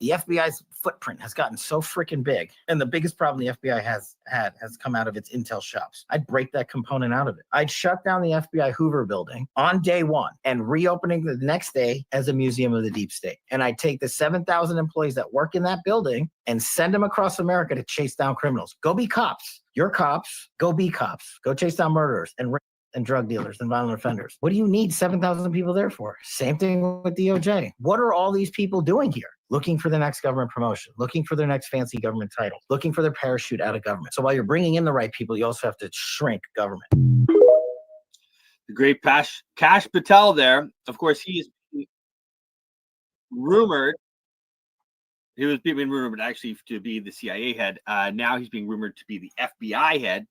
The FBI's footprint has gotten so freaking big, and the biggest problem the FBI has come out of its intel shops. I'd break that component out of it. I'd shut down the FBI Hoover building on day one and reopening the next day as a museum of the deep state. And I'd take the 7,000 employees that work in that building and send them across America to chase down criminals. Go be cops. You're cops. Go be cops. Go chase down murderers and drug dealers and violent offenders. What do you need 7,000 people there for? Same thing with DOJ. What are all these people doing here? Looking for the next government promotion, looking for their next fancy government title, looking for their parachute out of government. So while you're bringing in the right people, you also have to shrink government. The great Kash Patel there. Of course, he is rumored. He was being rumored actually to be the CIA head. Now he's being rumored to be the FBI head.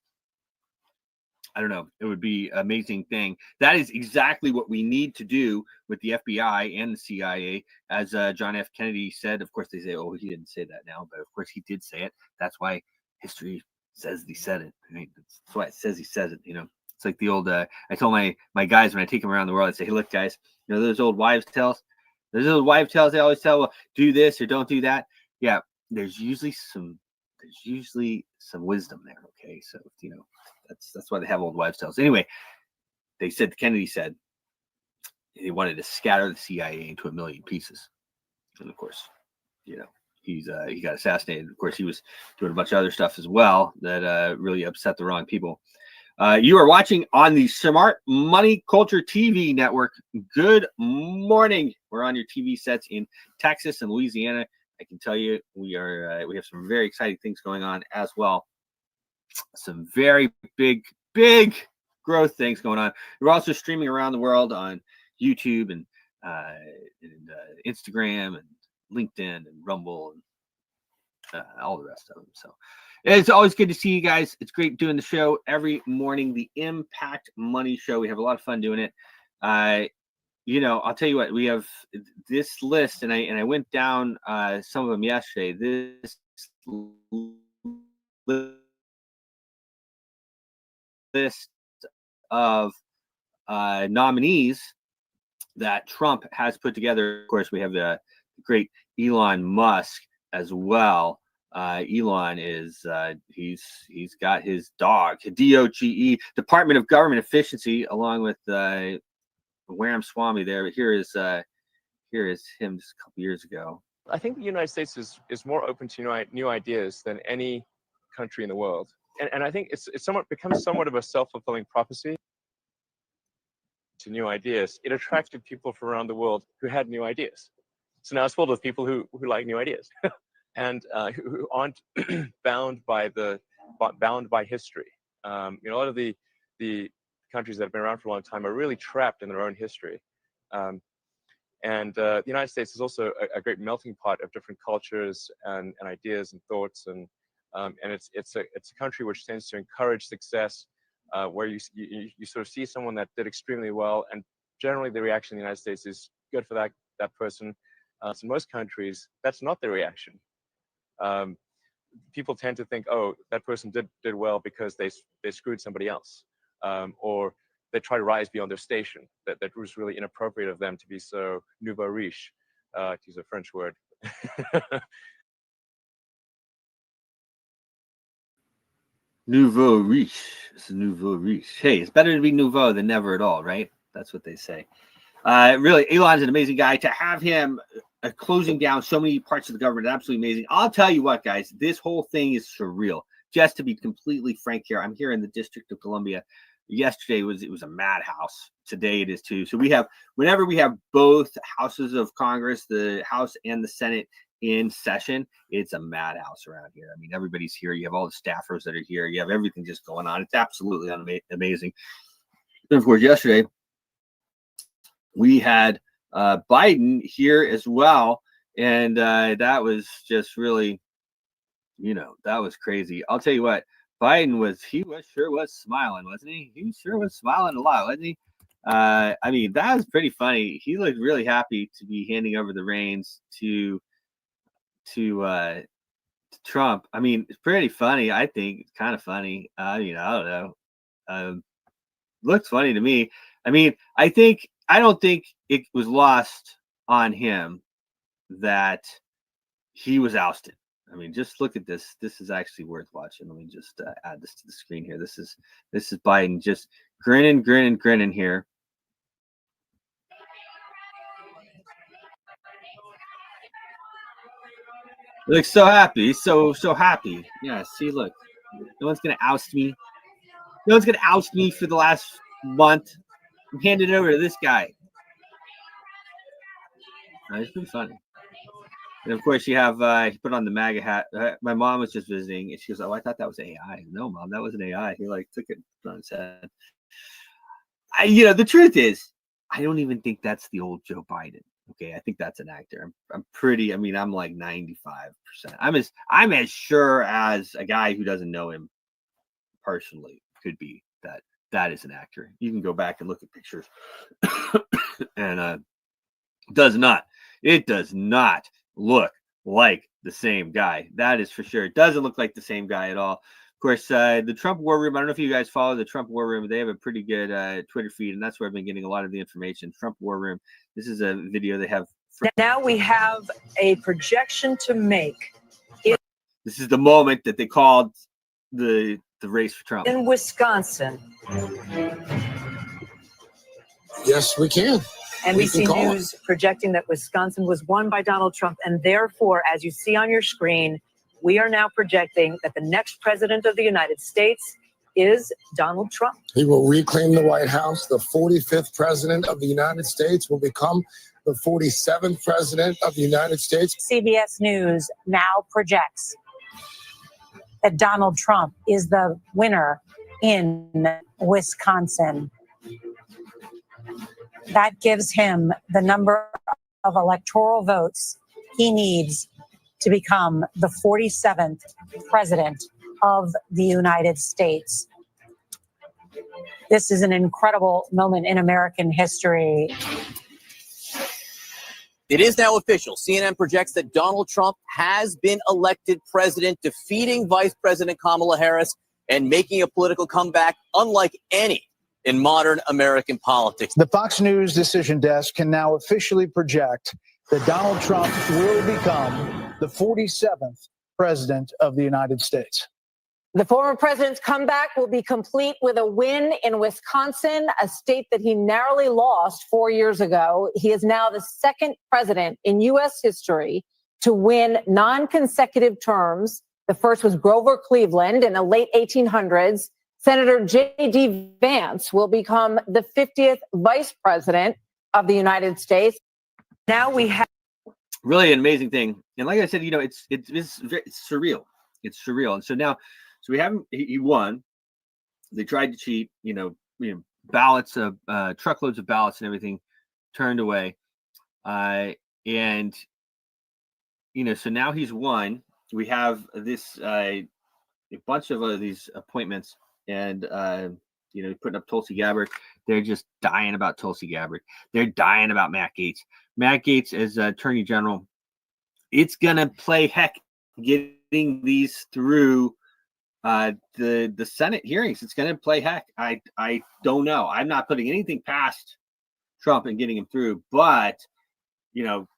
I don't know. It would be an amazing thing. That is exactly what we need to do with the FBI and the CIA. As John F. Kennedy said, of course, they say, oh, he didn't say that now, but of course he did say it. That's why history says he said it. Right? That's why it says he says it. You know, it's like the old, I told my guys when I take them around the world, I say, hey, look, guys, you know, those old wives' tales, they always tell, well, do this or don't do that. Yeah, there's usually some wisdom there. Okay. So, you know, that's why they have old wives' tales. Anyway, Kennedy said they wanted to scatter the CIA into 1 million pieces. And of course, you know, he got assassinated. Of course, he was doing a bunch of other stuff as well that really upset the wrong people. You are watching on the Smart Money Culture TV network. Good morning. We're on your TV sets in Texas and Louisiana. I can tell you we have some very exciting things going on as well. Some very big growth things going on. We're also streaming around the world on YouTube and Instagram and LinkedIn and Rumble and all the rest of them. So it's always good to see you guys. It's great doing the show every morning, the Impact Money Show. We have a lot of fun doing it. You know, I'll tell you what, we have this list, and I went down some of them yesterday. This list of nominees that Trump has put together. Of course, we have the great Elon Musk as well. Elon is he's got his dog, DOGE, Department of Government Efficiency, along with Waram Swamy there. Here is him just a couple years ago. I think the United States is more open to new ideas than any country in the world. And I think it's becomes somewhat of a self-fulfilling prophecy to new ideas. It attracted people from around the world who had new ideas. So now it's full of people who like new ideas and who aren't bound by history. You know, a lot of the countries that have been around for a long time are really trapped in their own history. The United States is also a great melting pot of different cultures and ideas and thoughts, and it's a country which tends to encourage success, where you sort of see someone that did extremely well, and generally the reaction in the United States is good for that person. So in most countries, that's not the reaction. People tend to think, oh, that person did well because they screwed somebody else, or they try to rise beyond their station. That was really inappropriate of them to be so nouveau riche, to use a French word. Nouveau riche. It's a nouveau riche. Hey, it's better to be nouveau than never at all, right? That's what they say. Really, Elon's an amazing guy. To have him closing down so many parts of the government, absolutely amazing. I'll tell you what, guys, this whole thing is surreal. Just to be completely frank here, I'm here in the District of Columbia. Yesterday it was a madhouse. Today it is too. So whenever we have both houses of Congress, the House and the Senate in session, it's a madhouse around here. I mean, everybody's here. You have all the staffers that are here. You have everything just going on. It's absolutely amazing. And of course, yesterday we had Biden here as well, and that was just really, you know, that was crazy. I'll tell you what, Biden sure was smiling, wasn't he? He sure was smiling a lot, wasn't he? I mean, that was pretty funny. He looked really happy to be handing over the reins to Trump. I mean, it's pretty funny. I think it's kind of funny. You know, I don't know. Looks funny to me. I mean, I don't think it was lost on him that he was ousted. I mean, just look at this. This is actually worth watching. Let me just add this to the screen here. This is Biden just grinning here. He looks so happy. He's so happy. Yeah, see, look. No one's gonna oust me. No one's gonna oust me for the last month. I'm handing it over to this guy. It's been funny. And of course, you have he put on the MAGA hat. My mom was just visiting, and she goes, "Oh, I thought that was AI." No, Mom, that wasn't AI. He like took it on his head. The truth is, I don't even think that's the old Joe Biden. Okay, I think that's an actor. I'm pretty. I mean, I'm like 95%. I'm as sure as a guy who doesn't know him personally could be that is an actor. You can go back and look at pictures, and it does not look like the same guy. That is for sure. It doesn't look like the same guy at all. Of course, the Trump War Room, I don't know if you guys follow the Trump War Room. They have a pretty good Twitter feed, and that's where I've been getting a lot of the information. Trump War Room. This is a video they have. Now we have a projection to make. This is the moment that they called the race for Trump. In Wisconsin. Yes, we can. NBC News projecting that Wisconsin was won by Donald Trump. And therefore, as you see on your screen, we are now projecting that the next president of the United States is Donald Trump. He will reclaim the White House. The 45th president of the United States will become the 47th president of the United States. CBS News now projects that Donald Trump is the winner in Wisconsin. That gives him the number of electoral votes he needs to become the 47th president of the United States. This is an incredible moment in American history. It is now official. CNN projects that Donald Trump has been elected president, defeating Vice President Kamala Harris and making a political comeback unlike any in modern American politics. The Fox News decision desk can now officially project that Donald Trump will become the 47th president of the United States. The former president's comeback will be complete with a win in Wisconsin, a state that he narrowly lost 4 years ago. He is now the second president in U.S. history to win non-consecutive terms. The first was Grover Cleveland in the late 1800s. Senator J.D. Vance will become the 50th vice president of the United States. Now we have really an amazing thing. And like I said, it's surreal. It's surreal. And so now, we haven't, he won. They tried to cheat, ballots, truckloads of ballots and everything turned away. So now he's won. We have this, a bunch of these appointments and, putting up Tulsi Gabbard. They're just dying about Tulsi Gabbard. They're dying about Matt Gaetz. Matt Gaetz as Attorney General. It's going to play heck getting these through the Senate hearings. It's going to play heck. I don't know. I'm not putting anything past Trump and getting him through, but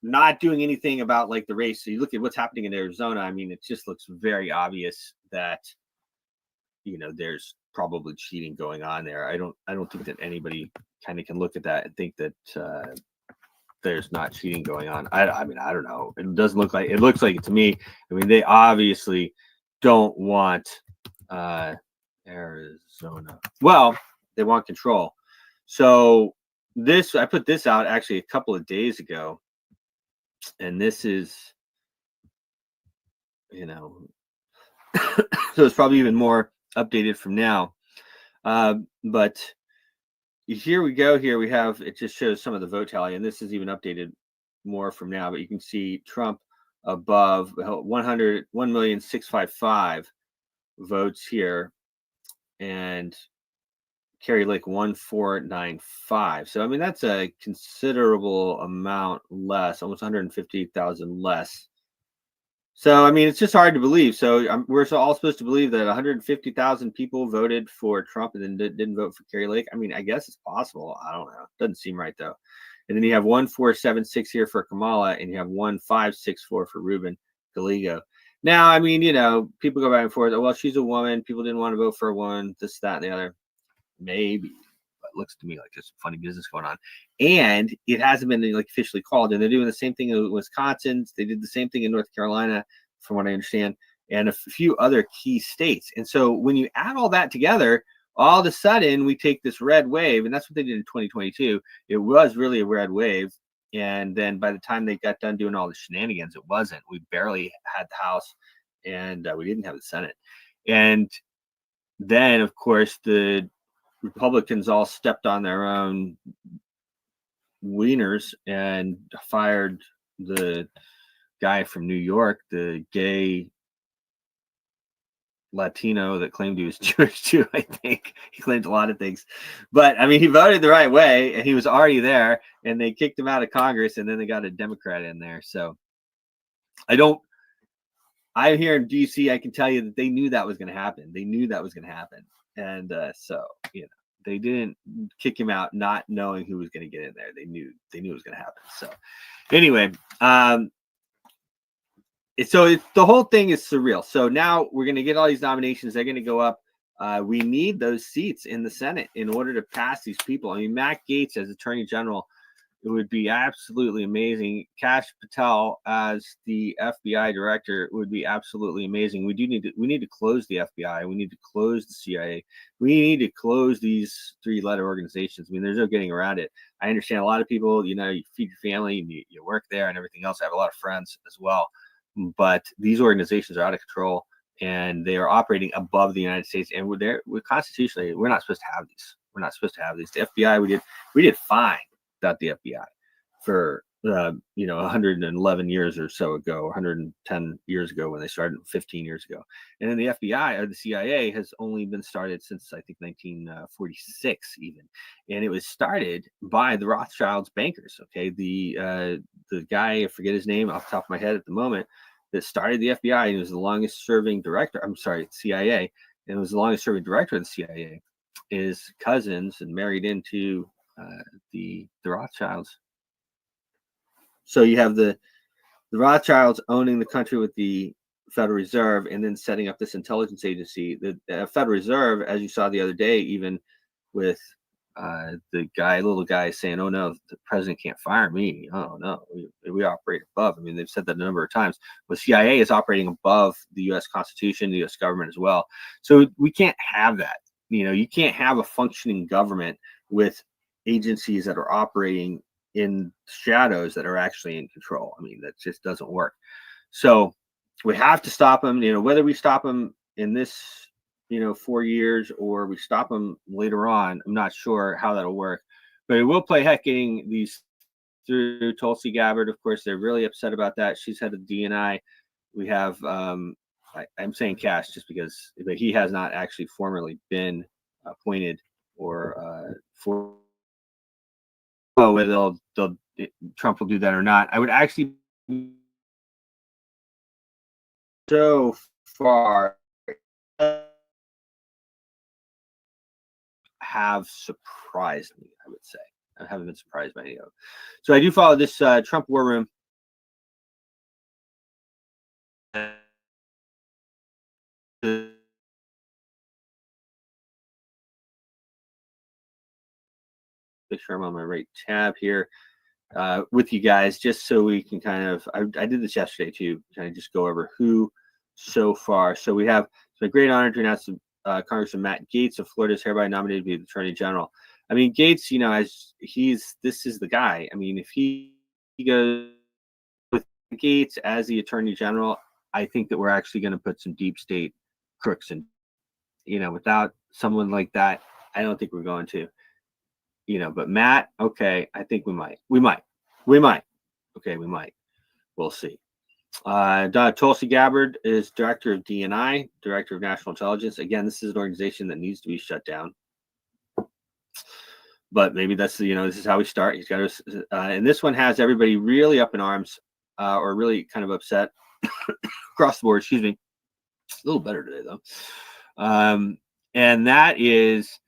not doing anything about like the race. So you look at what's happening in Arizona. I mean, it just looks very obvious that there's probably cheating going on there. I don't think that anybody kind of can look at that and think that there's not cheating going on. I mean, I don't know. It doesn't look like it. Looks like it to me. I mean, they obviously don't want Arizona. Well, they want control. So I put this out actually a couple of days ago, and this is, so it's probably even more updated from now. But here we go. Here we have, it just shows some of the vote tally, and this is even updated more from now, but you can see Trump above 1,655,000 votes here, and Carrie Lake 1,495. So I mean, that's a considerable amount less, almost 150,000 less. So I mean, it's just hard to believe. So we're all supposed to believe that 150,000 people voted for Trump and then didn't vote for Carrie Lake. I mean, I guess it's possible. I don't know. Doesn't seem right though. And then you have 1,476 here for Kamala, and you have 1,564 for Rubin. Gallego. Now, I mean, people go back and forth. Well, she's a woman. People didn't want to vote for a woman. This, that, and the other. Maybe, but it looks to me like there's some funny business going on. And it hasn't been like officially called. And they're doing the same thing in Wisconsin. They did the same thing in North Carolina, from what I understand, and a few other key states. And so when you add all that together, all of a sudden we take this red wave, and that's what they did in 2022. It was really a red wave. And then by the time they got done doing all the shenanigans, it wasn't. We barely had the House, and we didn't have the Senate. And then, of course, the Republicans all stepped on their own wieners and fired the guy from New York, the gay Latino that claimed he was Jewish too. I think he claimed a lot of things, but I mean, he voted the right way, and he was already there, and they kicked him out of Congress, and then they got a Democrat in there. So I'm here in DC. I can tell you that they knew that was going to happen. They knew that was going to happen, and so they didn't kick him out not knowing who was going to get in there. They knew it was going to happen. So anyway, the whole thing is surreal. So now we're going to get all these nominations. They're going to go up. We need those seats in the Senate in order to pass these people. I mean, Matt Gaetz as Attorney General, it would be absolutely amazing. Kash Patel as the FBI director would be absolutely amazing. We need to close the FBI. We need to close the CIA. We need to close these 3-letter organizations. I mean, there's no getting around it. I understand a lot of people, you feed your family, you work there and everything else. I have a lot of friends as well, but these organizations are out of control, and they are operating above the United States. And we're constitutionally, we're not supposed to have these. We're not supposed to have these. The FBI, we did fine without the FBI for 111 years or so ago, 110 years ago when they started, 15 years ago. And then the FBI or the CIA has only been started since I think 1946 even, and it was started by the Rothschilds bankers. Okay, the guy, I forget his name off the top of my head at the moment, that started the FBI, and he was the longest serving director. I'm sorry, CIA, and was the longest serving director of the CIA. Is cousins and married into the Rothschilds. So you have the Rothschilds owning the country with the Federal Reserve, and then setting up this intelligence agency. The Federal Reserve, as you saw the other day, even with the little guy saying, "Oh no, the president can't fire me." Oh no, we operate above. I mean, they've said that a number of times. But CIA is operating above the U.S. Constitution, the U.S. government as well. So we can't have that. You can't have a functioning government with agencies that are operating in shadows that are actually in control. I mean, that just doesn't work. So we have to stop them, whether we stop them in this, 4 years, or we stop them later on. I'm not sure how that'll work, but it will play heck getting these through. Tulsi Gabbard, of course, they're really upset about that. She's head of DNI. We have, I'm saying Kash just because, but he has not actually formally been appointed or whether Trump will do that or not. I would actually so far have surprised me. I would say I haven't been surprised by any of them. So I do follow this Trump War Room. Make sure I'm on my right tab here with you guys, just so we can kind of, I did this yesterday too, kind of just go over who so far. So we have, it's a great honor to announce Congressman Matt Gaetz of Florida is hereby nominated to be the Attorney General. I mean, Gaetz, as this is the guy. I mean, if he goes with Gaetz as the Attorney General, I think that we're actually going to put some deep state crooks in. Without someone like that, I don't think we're going to. But Matt, okay, I think we might. Okay, we might. We'll see. Tulsi Gabbard is director of DNI, director of national intelligence. Again, this is an organization that needs to be shut down. But maybe that's this is how we start. He's got to, and this one has everybody really up in arms, or really kind of upset across the board. Excuse me. A little better today though, and that is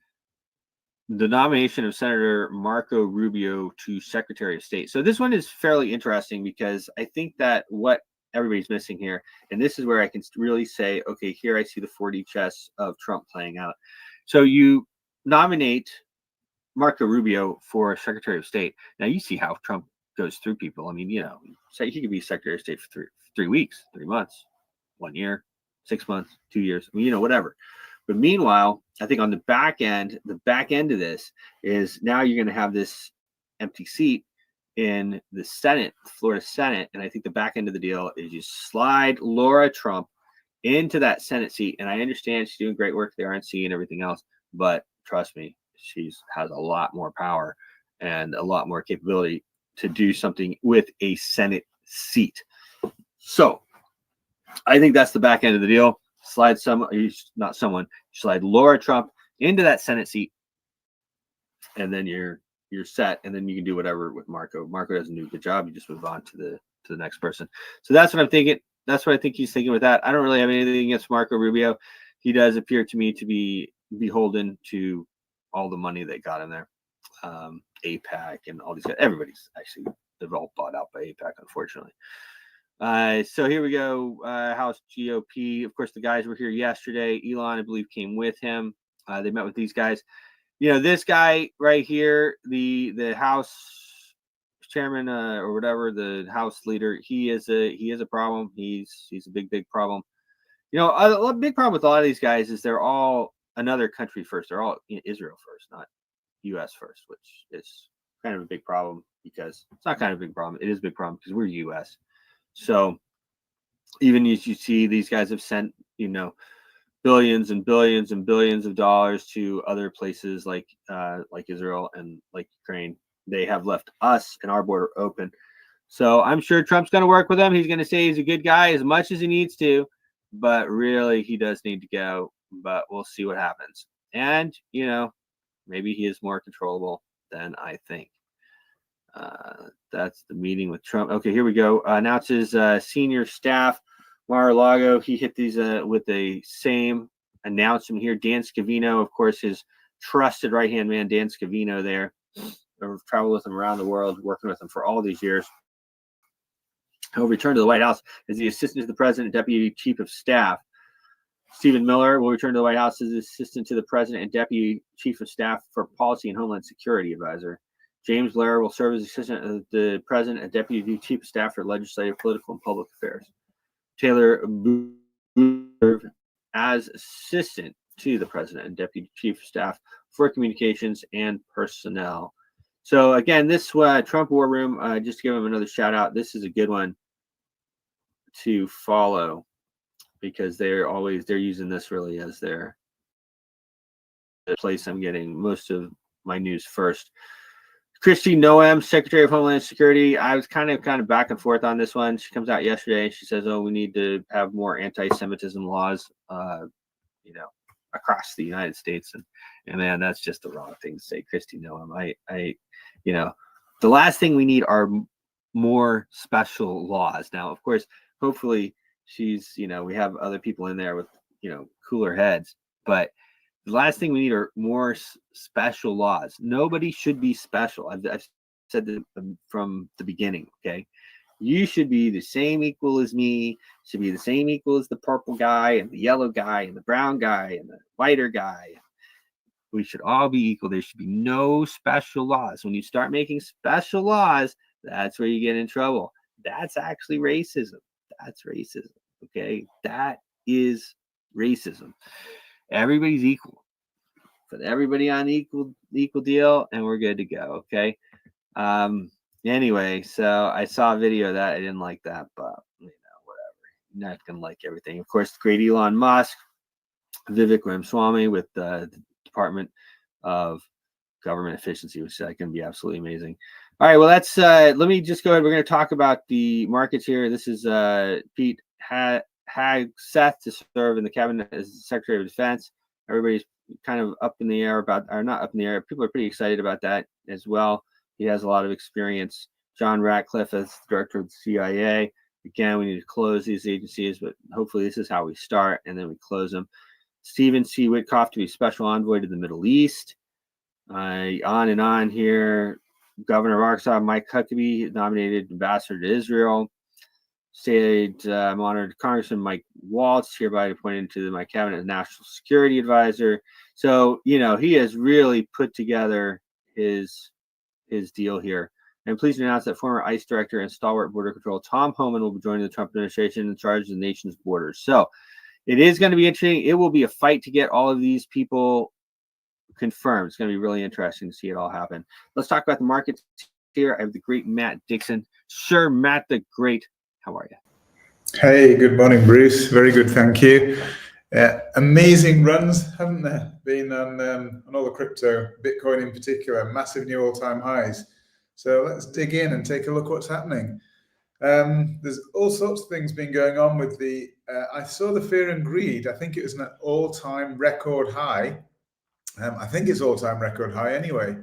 the nomination of Senator Marco Rubio to Secretary of State. So this one is fairly interesting because I think that what everybody's missing here. And this is where I can really say, okay, here I see the 4D chess of Trump playing out. So you nominate Marco Rubio for Secretary of State. Now you see how Trump goes through people. I mean, say he could be Secretary of State for 3 weeks, 3 months, 1 year, 6 months, 2 years, I mean, whatever. But meanwhile, I think on the back end of this is now you're going to have this empty seat in the Senate, Florida Senate. And I think the back end of the deal is you slide Laura Trump into that Senate seat. And I understand she's doing great work at the RNC and everything else, but trust me, she has a lot more power and a lot more capability to do something with a Senate seat. So I think that's the back end of the deal. Slide slide Laura Trump into that Senate seat, and then you're set, and then you can do whatever with Marco. Marco doesn't do a good job. You just move on to the next person. So that's what I'm thinking. That's what I think he's thinking with that. I don't really have anything against Marco Rubio. He does appear to me to be beholden to all the money they got in there. AIPAC and all these guys. Everybody's actually, they're all bought out by AIPAC, unfortunately. So here we go. House GOP. Of course, the guys were here yesterday. Elon, I believe, came with him. They met with these guys. This guy right here, the House chairman or whatever, the House leader, he is a problem. He's a big problem. A big problem with a lot of these guys is they're all another country first. They're all Israel first, not U.S. first, which is kind of a big problem because it's not kind of a big problem. It is a big problem because we're U.S. So even as you see, these guys have sent, billions and billions and billions of dollars to other places like Israel and like Ukraine. They have left us and our border open. So I'm sure Trump's going to work with them. He's going to say he's a good guy as much as he needs to, but really he does need to go. But we'll see what happens. And, maybe he is more controllable than I think. That's the meeting with Trump. Okay, here we go. Announces senior staff. Mar-a-Lago, he hit these with the same announcement here. Dan Scavino, of course, his trusted right-hand man, Dan Scavino there. I've traveled with him around the world, working with him for all these years. He'll return to the White House as the assistant to the president, deputy chief of staff. Stephen Miller will return to the White House as assistant to the president and deputy chief of staff for policy and homeland security advisor. James Blair will serve as assistant of the president and deputy chief of staff for legislative, political, and public affairs. Taylor Booth as assistant to the president and deputy chief of staff for communications and personnel. So again, this Trump War Room, just to give him another shout out, this is a good one to follow because they're using this really as the place I'm getting most of my news first. Kristi Noem, Secretary of Homeland Security. I was kind of back and forth on this one. She comes out yesterday. She says, "Oh, we need to have more anti-Semitism laws, across the United States." And man, that's just the wrong thing to say, Kristi Noem. The last thing we need are more special laws. Now, of course, hopefully she's, we have other people in there with, cooler heads, but the last thing we need are more special laws. Nobody should be special. I've said this from the beginning, okay? You should be the same equal as me, should be the same equal as the purple guy and the yellow guy and the brown guy and the whiter guy. We should all be equal. There should be no special laws. When you start making special laws, that's where you get in trouble. That's actually racism. That's racism, okay? That is racism. Everybody's equal. Put everybody on equal deal, and we're good to go. Okay. Anyway, so I saw a video of that. I didn't like that, but whatever. You're not gonna like everything. Of course, the great Elon Musk, Vivek Ramaswamy with the Department of Government Efficiency, which is going to be absolutely amazing. All right, well, that's let me just go ahead. We're going to talk about the markets here. This is Pete Hegseth to serve in the cabinet as Secretary of Defense. Everybody's kind of up in the air not up in the air. People are pretty excited about that as well. He has a lot of experience. John Ratcliffe as director of the CIA. Again, we need to close these agencies, but hopefully this is how we start and then we close them. Stephen C. Witkoff to be special envoy to the Middle East. On and on here. Governor of Arkansas, Mike Huckabee, nominated ambassador to Israel. State monitored Congressman Mike Waltz, hereby appointed to my cabinet as National Security Advisor. So, he has really put together his deal here. I'm pleased to announce that former ICE Director and stalwart Border Control Tom Homan will be joining the Trump administration in charge of the nation's borders. So it is going to be interesting. It will be a fight to get all of these people confirmed. It's going to be really interesting to see it all happen. Let's talk about the markets here. I have the great Matt Dixon. Sir Matt the Great, how are you? Hey, good morning, Bruce. Very good, thank you. Amazing runs, haven't there, been on all the crypto, Bitcoin in particular, massive new all-time highs. So let's dig in and take a look what's happening. There's all sorts of things been going on with the, I saw the fear and greed. I think it was an all-time record high. I think it's all-time record high anyway.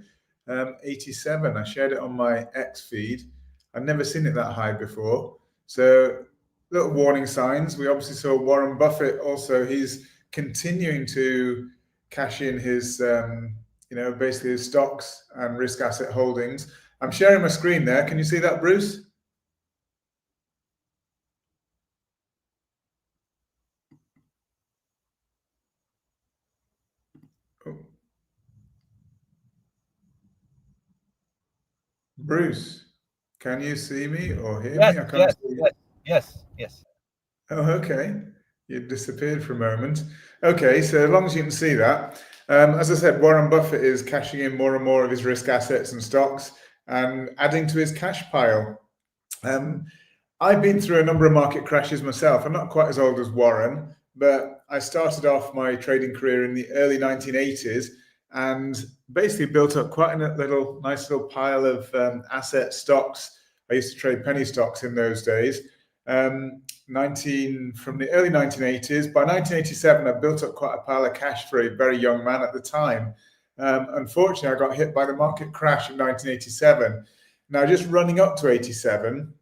87, I shared it on my X feed. I've never seen it that high before. So little warning signs. We obviously saw Warren Buffett also. He's continuing to cash in his, basically his stocks and risk asset holdings. I'm sharing my screen there. Can you see that, Bruce? Oh. Bruce, can you see me or hear me? I can't see you. Yes. Oh, okay. You disappeared for a moment. Okay, so as long as you can see that, as I said, Warren Buffett is cashing in more and more of his risk assets and stocks and adding to his cash pile. I've been through a number of market crashes myself. I'm not quite as old as Warren, but I started off my trading career in the early 1980s and basically built up quite a nice little pile of asset stocks. I used to trade penny stocks in those days. From the early 1980s. By 1987, I built up quite a pile of cash for a very young man at the time. Unfortunately, I got hit by the market crash in 1987. Now, just running up to 87,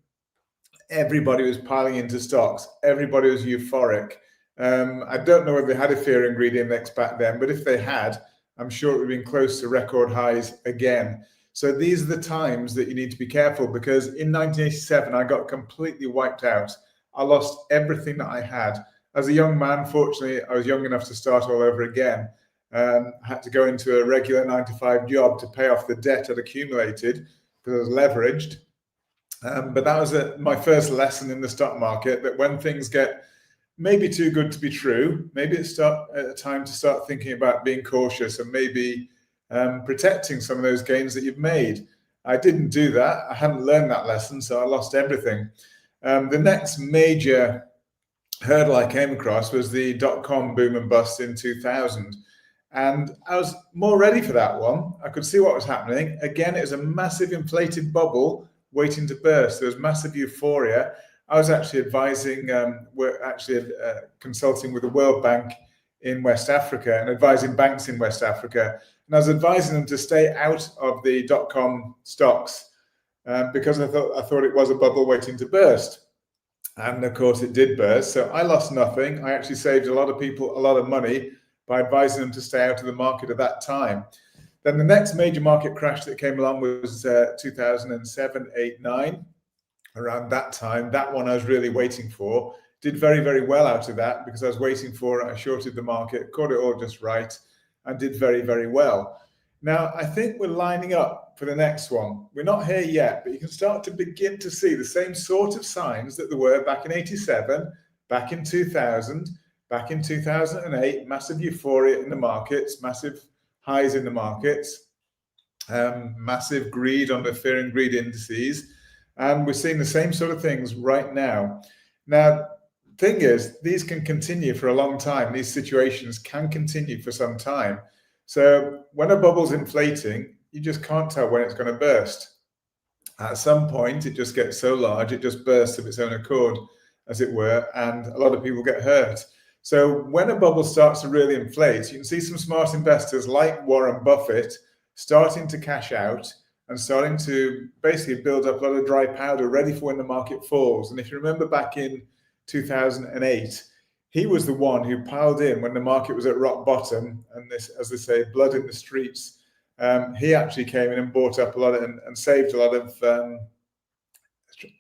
everybody was piling into stocks. Everybody was euphoric. I don't know whether they had a fear and greed index back then, but if they had, I'm sure it would have been close to record highs again. So these are the times that you need to be careful, because in 1987, I got completely wiped out. I lost everything that I had. As a young man, fortunately, I was young enough to start all over again. I had to go into a regular 9-to-5 job to pay off the debt I'd accumulated because I was leveraged. But that was my first lesson in the stock market, that when things get maybe too good to be true, maybe it's time to start thinking about being cautious and maybe protecting some of those gains that you've made. I didn't do that. I hadn't learned that lesson, so I lost everything. The next major hurdle I came across was the dot-com boom and bust in 2000. And I was more ready for that one. I could see what was happening. Again, it was a massive inflated bubble waiting to burst. There was massive euphoria. I was actually advising, consulting with the World Bank in West Africa and advising banks in West Africa. And I was advising them to stay out of the dot-com stocks because I thought it was a bubble waiting to burst. And of course it did burst. So I lost nothing. I actually saved a lot of people a lot of money by advising them to stay out of the market at that time. Then the next major market crash that came along was 2007, 8, 9. Around that time, that one I was really waiting for. Did very, very well out of that because I was waiting for it. I shorted the market, caught it all just right, and did very, very well. Now, I think we're lining up for the next one. We're not here yet, but you can start to begin to see the same sort of signs that there were back in 87, back in 2000, back in 2008, massive euphoria in the markets, massive highs in the markets, massive greed on the fear and greed indices. And we're seeing the same sort of things right now. Now, the thing is, these can continue for a long time. These situations can continue for some time. So when a bubble's inflating, you just can't tell when it's going to burst. At some point, it just gets so large, it just bursts of its own accord, as it were, and a lot of people get hurt. So when a bubble starts to really inflate, you can see some smart investors like Warren Buffett starting to cash out and starting to basically build up a lot of dry powder ready for when the market falls. And if you remember back in 2008, he was the one who piled in when the market was at rock bottom, and this, as they say, blood in the streets. He actually came in and bought up a lot and saved a lot of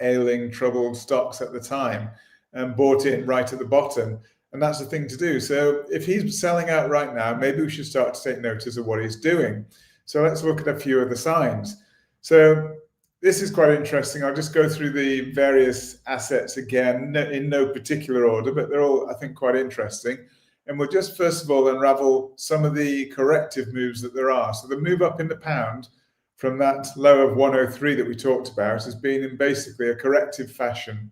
ailing, troubled stocks at the time and bought in right at the bottom. And that's the thing to do. So if he's selling out right now, maybe we should start to take notice of what he's doing. So let's look at a few of the signs. So this is quite interesting. I'll just go through the various assets again in no particular order, but they're all, I think, quite interesting. And we'll just first of all unravel some of the corrective moves that there are. So the move up in the pound from that low of 103 that we talked about has been in basically a corrective fashion.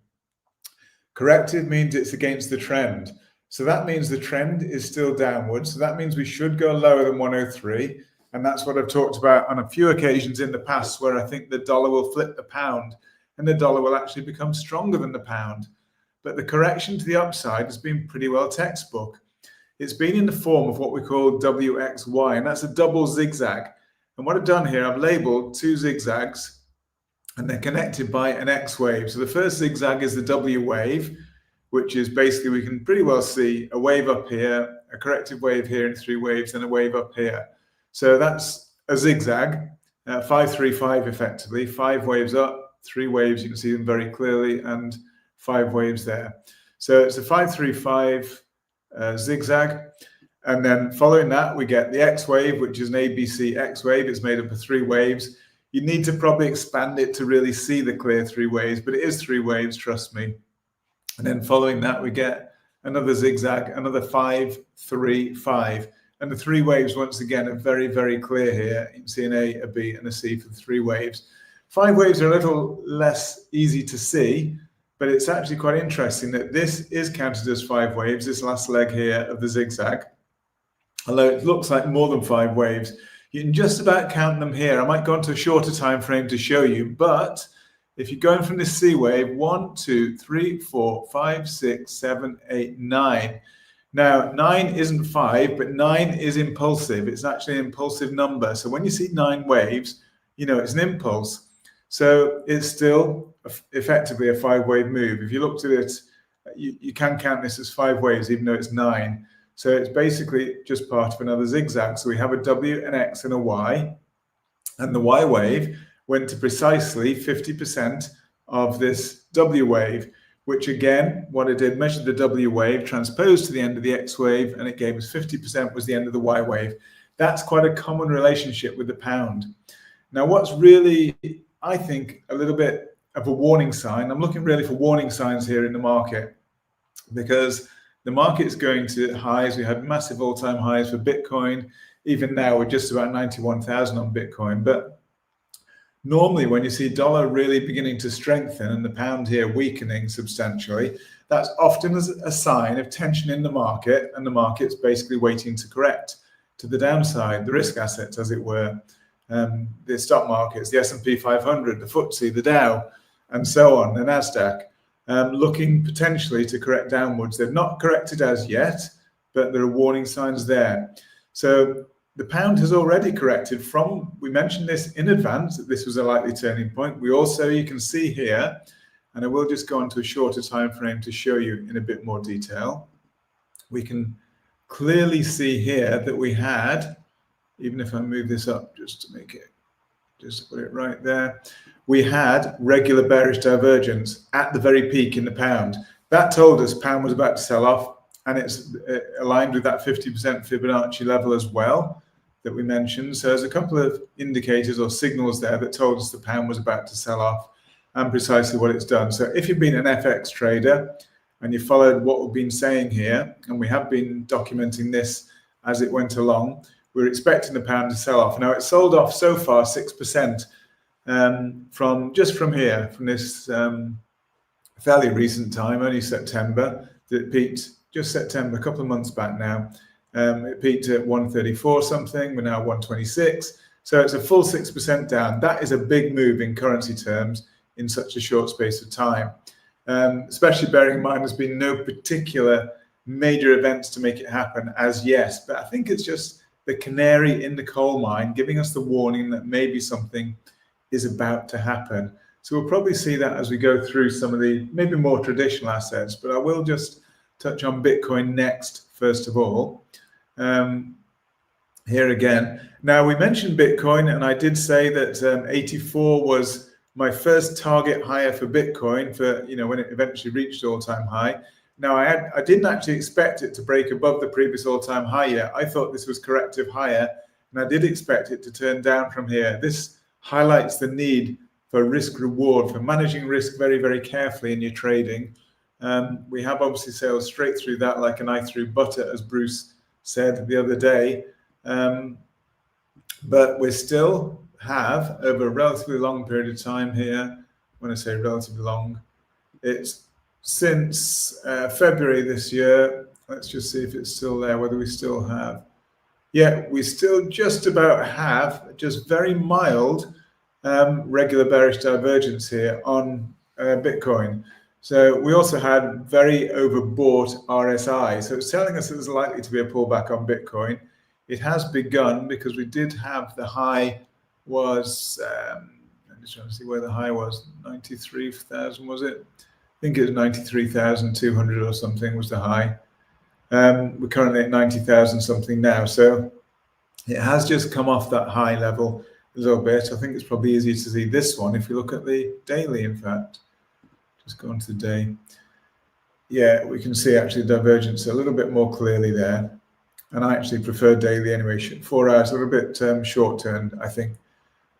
Corrective means it's against the trend. So that means the trend is still downward. So that means we should go lower than 103. And that's what I've talked about on a few occasions in the past, where I think the dollar will flip the pound and the dollar will actually become stronger than the pound. But the correction to the upside has been pretty well textbook. It's been in the form of what we call WXY, and that's a double zigzag. And what I've done here, I've labeled two zigzags and they're connected by an X wave. So the first zigzag is the W wave, which is basically, we can pretty well see a wave up here, a corrective wave here in three waves, and a wave up here. So that's a zigzag, 535 effectively, 5 waves up, 3 waves, you can see them very clearly, and 5 waves there. So it's a 535 zigzag. And then following that, we get the X wave, which is an ABC X wave. It's made up of 3 waves. You need to probably expand it to really see the clear 3 waves, but it is 3 waves, trust me. And then following that, we get another zigzag, another 5, 3, 5. And the 3 waves, once again, are very, very clear here. You can see an A, a B, and a C for the 3 waves. 5 waves are a little less easy to see, but it's actually quite interesting that this is counted as 5 waves, this last leg here of the zigzag. Although it looks like more than 5 waves, you can just about count them here. I might go into a shorter time frame to show you, but if you're going from this C wave, 1, 2, 3, 4, 5, 6, 7, 8, 9. Now, 9 isn't 5, but 9 is impulsive. It's actually an impulsive number. So when you see 9 waves, you know it's an impulse. So it's still effectively a 5-wave move. If you looked at it, you can count this as 5 waves, even though it's 9. So it's basically just part of another zigzag. So we have a W, an X, and a Y. And the Y wave went to precisely 50% of this W wave, which again, what it did, measured the W wave, transposed to the end of the X wave, and it gave us 50% was the end of the Y wave. That's quite a common relationship with the pound. Now, what's really, I think, a little bit of a warning sign, I'm looking really for warning signs here in the market, because the market's going to highs. We had massive all-time highs for Bitcoin. Even now, we're just about 91,000 on Bitcoin. But normally, when you see dollar really beginning to strengthen and the pound here weakening substantially, that's often a sign of tension in the market, and the market's basically waiting to correct to the downside, the risk assets, as it were, the stock markets, the S&P 500, the FTSE, the Dow, and so on, the NASDAQ, looking potentially to correct downwards. They've not corrected as yet, but there are warning signs there. So the pound has already corrected from, we mentioned this in advance, that this was a likely turning point. We also, you can see here, and I will just go on to a shorter time frame to show you in a bit more detail. We can clearly see here that we had, even if I move this up just to make it, just put it right there, we had regular bearish divergence at the very peak in the pound. That told us pound was about to sell off, and it's aligned with that 50% Fibonacci level as well that we mentioned. So there's a couple of indicators or signals there that told us the pound was about to sell off, and precisely what it's done. So if you've been an FX trader and you followed what we've been saying here, and we have been documenting this as it went along, we're expecting the pound to sell off. Now, it's sold off so far 6% from here, from this fairly recent time, only September, that it peaked, just September, a couple of months back now. It peaked at 134 something, we're now 126. So it's a full 6% down. That is a big move in currency terms in such a short space of time. Especially bearing in mind there's been no particular major events to make it happen as yet. But I think it's just the canary in the coal mine giving us the warning that maybe something is about to happen. So we'll probably see that as we go through some of the maybe more traditional assets, but I will just touch on Bitcoin next, first of all. Here again. Now, we mentioned Bitcoin, and I did say that 84 was my first target higher for Bitcoin for, when it eventually reached all-time high. Now, I didn't actually expect it to break above the previous all-time high yet. I thought this was corrective higher, and I did expect it to turn down from here. This highlights the need for risk reward, for managing risk very, very carefully in your trading. We have obviously sailed straight through that like a knife through butter, as Bruce said the other day. But we still have, over a relatively long period of time here, when I say relatively long, it's since February this year. Let's just see if it's still there, whether we still have. Yeah, we still just about have, just very mild regular bearish divergence here on Bitcoin. So we also had very overbought RSI. So it's telling us there's likely to be a pullback on Bitcoin. It has begun because we did have the high was, I'm just trying to see where the high was, 93,000 was it? I think it was 93,200 or something was the high. We're currently at 90,000 something now. So it has just come off that high level a little bit. I think it's probably easier to see this one if you look at the daily, in fact. Just go on to the day. Yeah, we can see actually divergence a little bit more clearly there. And I actually prefer daily anyway. 4 hours, a little bit short-term, I think.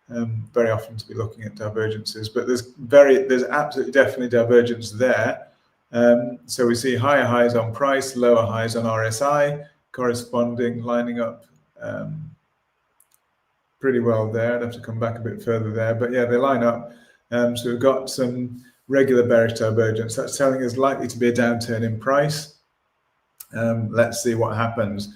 Very often to be looking at divergences, but there's absolutely definitely divergence there. So we see higher highs on price, lower highs on RSI, corresponding, lining up pretty well there. I'd have to come back a bit further there, but yeah, they line up. So we've got some regular bearish divergence. That's telling us likely to be a downturn in price. Let's see what happens.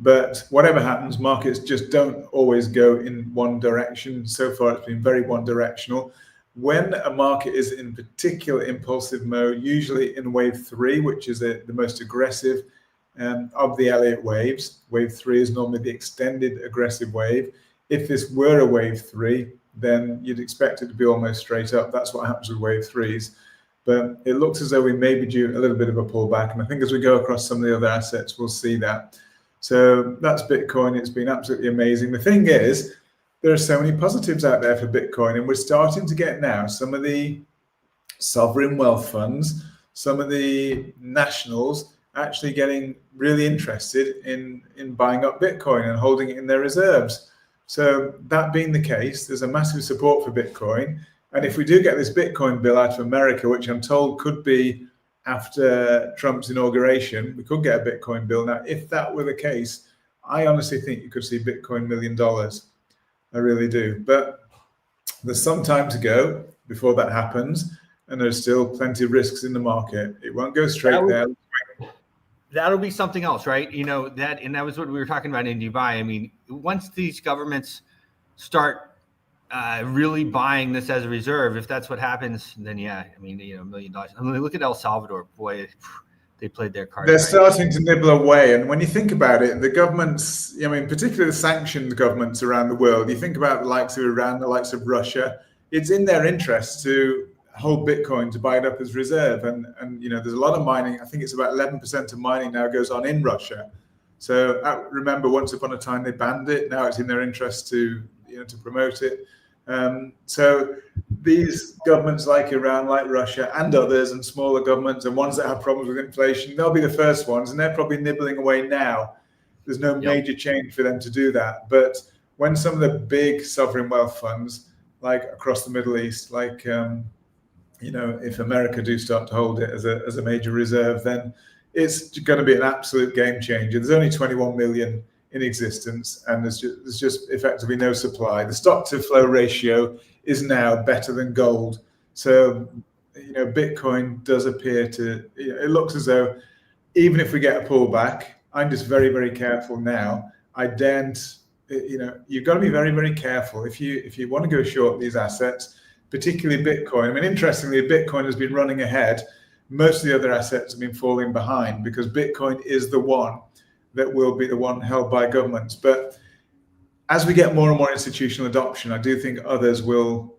But whatever happens, markets just don't always go in one direction. So far, it's been very one-directional. When a market is in particular impulsive mode, usually in wave 3, which is the most aggressive of the Elliott waves. Wave 3 is normally the extended aggressive wave. If this were a wave 3, then you'd expect it to be almost straight up. That's what happens with wave 3s. But it looks as though we may be due a little bit of a pullback. And I think as we go across some of the other assets, we'll see that. So that's Bitcoin. It's been absolutely amazing. The thing is, there are so many positives out there for Bitcoin, and we're starting to get now some of the sovereign wealth funds, some of the nationals actually getting really interested in buying up Bitcoin and holding it in their reserves. So that being the case, there's a massive support for Bitcoin. And if we do get this Bitcoin bill out of America, which I'm told could be after Trump's inauguration, we could get a Bitcoin bill. Now, if that were the case, I honestly think you could see Bitcoin $1 million. I really do. But there's some time to go before that happens, and there's still plenty of risks in the market. It won't go straight there. That'll be something else, right? That was what we were talking about in Dubai. I mean, once these governments start really buying this as a reserve, if that's what happens, then yeah, I mean, $1 million. I mean, look at El Salvador. Boy, they played their cards. They're starting to nibble away. And when you think about it, the governments, I mean, particularly the sanctioned governments around the world, you think about the likes of Iran, the likes of Russia, it's in their interest to hold Bitcoin, to buy it up as reserve. And there's a lot of mining. I think it's about 11% of mining now goes on in Russia. So remember, once upon a time, they banned it. Now it's in their interest to promote it. So these governments like Iran, like Russia, and others, and smaller governments, and ones that have problems with inflation, they'll be the first ones, and they're probably nibbling away now. There's no major change for them to do that. But when some of the big sovereign wealth funds, like across the Middle East, like if America do start to hold it as a major reserve, then it's going to be an absolute game changer. There's only 21 million in existence, and there's just effectively no supply. The stock to flow ratio is now better than gold. So, Bitcoin does appear to, it looks as though even if we get a pullback, I'm just very, very careful now. You've got to be very, very careful if you want to go short these assets, particularly Bitcoin. I mean, interestingly, Bitcoin has been running ahead. Most of the other assets have been falling behind because Bitcoin is the one that will be the one held by governments. But as we get more and more institutional adoption, I do think others will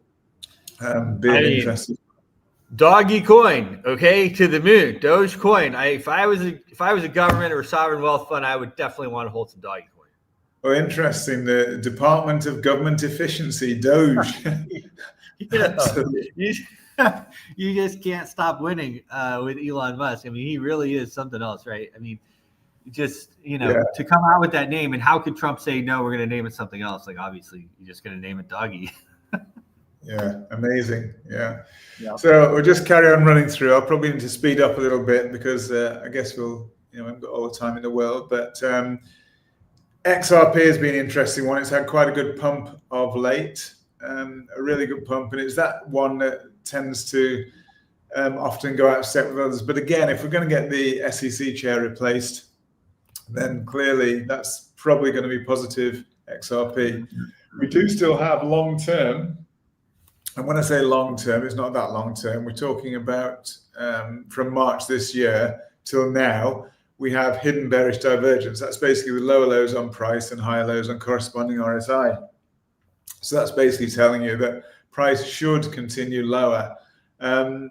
be interested. Doggy coin, okay, to the moon. Dogecoin. If I was a government or a sovereign wealth fund, I would definitely want to hold some Doggy coin. Well, interesting. The Department of Government Efficiency, Doge. Absolutely. You just can't stop winning with Elon Musk. I mean, he really is something else, right? I mean, just, to come out with that name, and how could Trump say, no, we're going to name it something else? Like, obviously, you're just going to name it Doggy. Yeah, amazing. Yeah. Yeah. So we'll just carry on running through. I'll probably need to speed up a little bit because I guess we'll, haven't got all the time in the world. But XRP has been an interesting one. It's had quite a good pump of late, a really good pump. And it's that one that tends to often go out of step with others. But again, if we're going to get the SEC chair replaced, then clearly that's probably going to be positive XRP. We do still have long term. And when I say long term, it's not that long term. We're talking about from March this year till now, we have hidden bearish divergence. That's basically with lower lows on price and higher lows on corresponding RSI. So that's basically telling you that price should continue lower.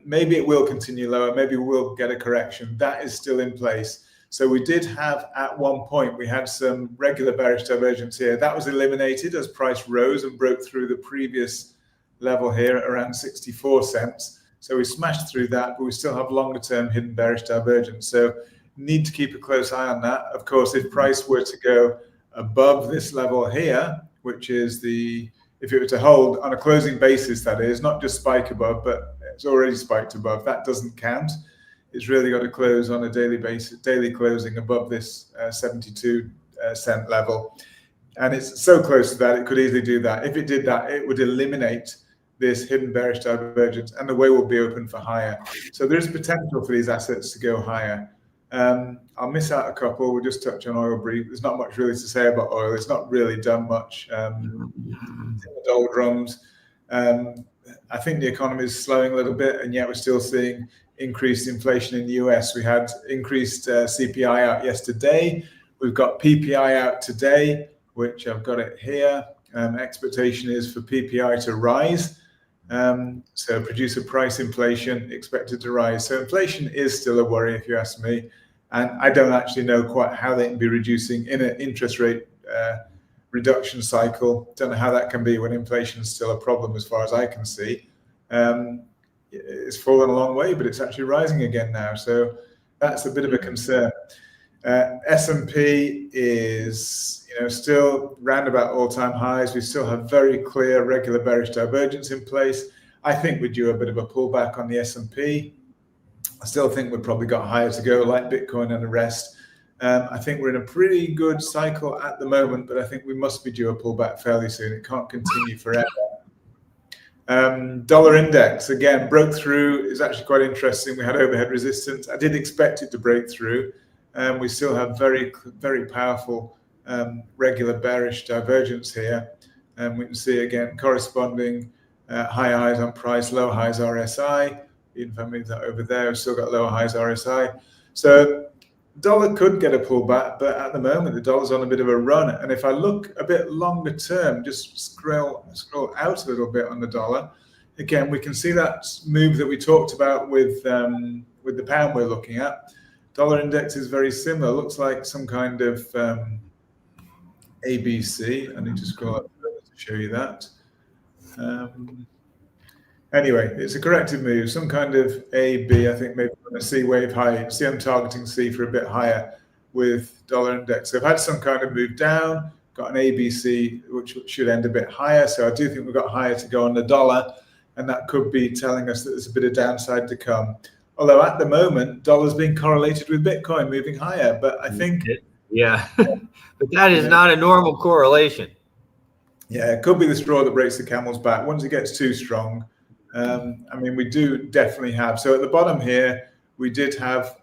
Maybe it will continue lower. Maybe we will get a correction. That is still in place. So we did have, at one point, we had some regular bearish divergence here. That was eliminated as price rose and broke through the previous level here at around 64 cents. So we smashed through that, but we still have longer term hidden bearish divergence. So need to keep a close eye on that. Of course, if price were to go above this level here, which is if it were to hold on a closing basis, that is, not just spike above, but it's already spiked above, that doesn't count. It's really got to close on a daily basis, daily closing above this 72 cent level. And it's so close to that, it could easily do that. If it did that, it would eliminate this hidden bearish divergence and the way will be open for higher. So there is potential for these assets to go higher. I'll miss out a couple. We'll just touch on oil brief. There's not much really to say about oil. It's not really done much. Doldrums. I think the economy is slowing a little bit, and yet we're still seeing increased inflation in the US. We had increased CPI out yesterday. We've got PPI out today, which I've got it here. Expectation is for PPI to rise. So producer price inflation expected to rise. So inflation is still a worry, if you ask me. And I don't actually know quite how they can be reducing in an interest rate reduction cycle. Don't know how that can be when inflation is still a problem as far as I can see. It's fallen a long way, but it's actually rising again now. So that's a bit of a concern. S&P is still round about all-time highs. We still have very clear regular bearish divergence in place. I think we're due a bit of a pullback on the S&P. I still think we've probably got higher to go, like Bitcoin and the rest. I think we're in a pretty good cycle at the moment, but I think we must be due a pullback fairly soon. It can't continue forever. Dollar index, again, broke through. Is actually quite interesting. We had overhead resistance. I did expect it to break through. We still have very, very powerful regular bearish divergence here. We can see, again, corresponding high highs on price, low highs RSI. Even if I move that over there, we've still got lower highs RSI. So dollar could get a pullback, but at the moment, the dollar's on a bit of a run. And if I look a bit longer term, just scroll out a little bit on the dollar, again, we can see that move that we talked about with the pound we're looking at. Dollar index is very similar. Looks like some kind of ABC. I need to scroll up to show you that. Anyway, it's a corrective move, some kind of AB. I think maybe a C wave high. See, I'm targeting C for a bit higher with dollar index. So I've had some kind of move down, got an ABC, which should end a bit higher. So I do think we've got higher to go on the dollar, and that could be telling us that there's a bit of downside to come. Although at the moment, dollar's being correlated with Bitcoin moving higher. But I think... Yeah, but that is not a normal correlation. Yeah, it could be the straw that breaks the camel's back. Once it gets too strong, I mean, we do definitely have. So at the bottom here, we did have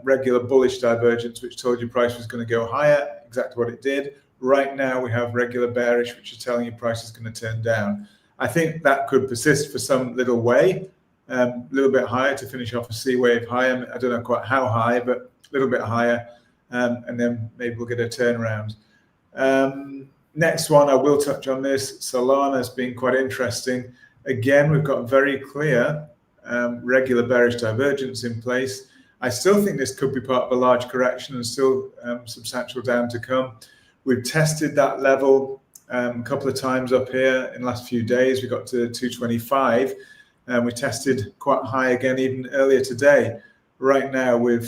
regular bullish divergence, which told you price was going to go higher, exactly what it did. Right now, we have regular bearish, which is telling you price is going to turn down. I think that could persist for some little way, a little bit higher to finish off a C wave higher. I don't know quite how high, but a little bit higher. And then maybe we'll get a turnaround. Next one, I will touch on this. Solana has been quite interesting. Again, we've got very clear regular bearish divergence in place. I still think this could be part of a large correction and still substantial down to come. We've tested that level a couple of times up here in the last few days. We got to 225, and we tested quite high again even earlier today. Right now, we're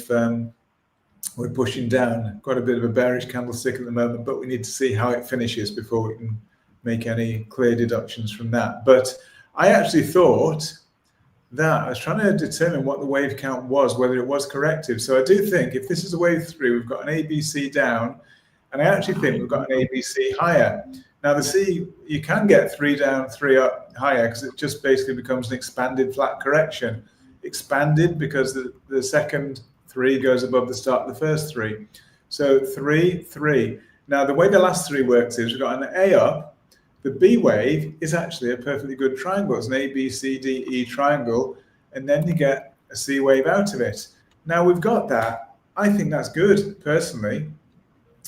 pushing down quite a bit of a bearish candlestick at the moment, but we need to see how it finishes before we can make any clear deductions from that. But I actually thought that I was trying to determine what the wave count was, whether it was corrective. So I do think if this is a wave 3, we've got an ABC down, and I actually think we've got an ABC higher. Now the C, you can get 3 down, 3 up higher, because it just basically becomes an expanded flat correction. Expanded because the second 3 goes above the start of the first 3. So 3, 3. Now the way the last 3 works is we've got an A up. The B wave is actually a perfectly good triangle. It's an A, B, C, D, E triangle, and then you get a C wave out of it. Now we've got that. I think that's good, personally.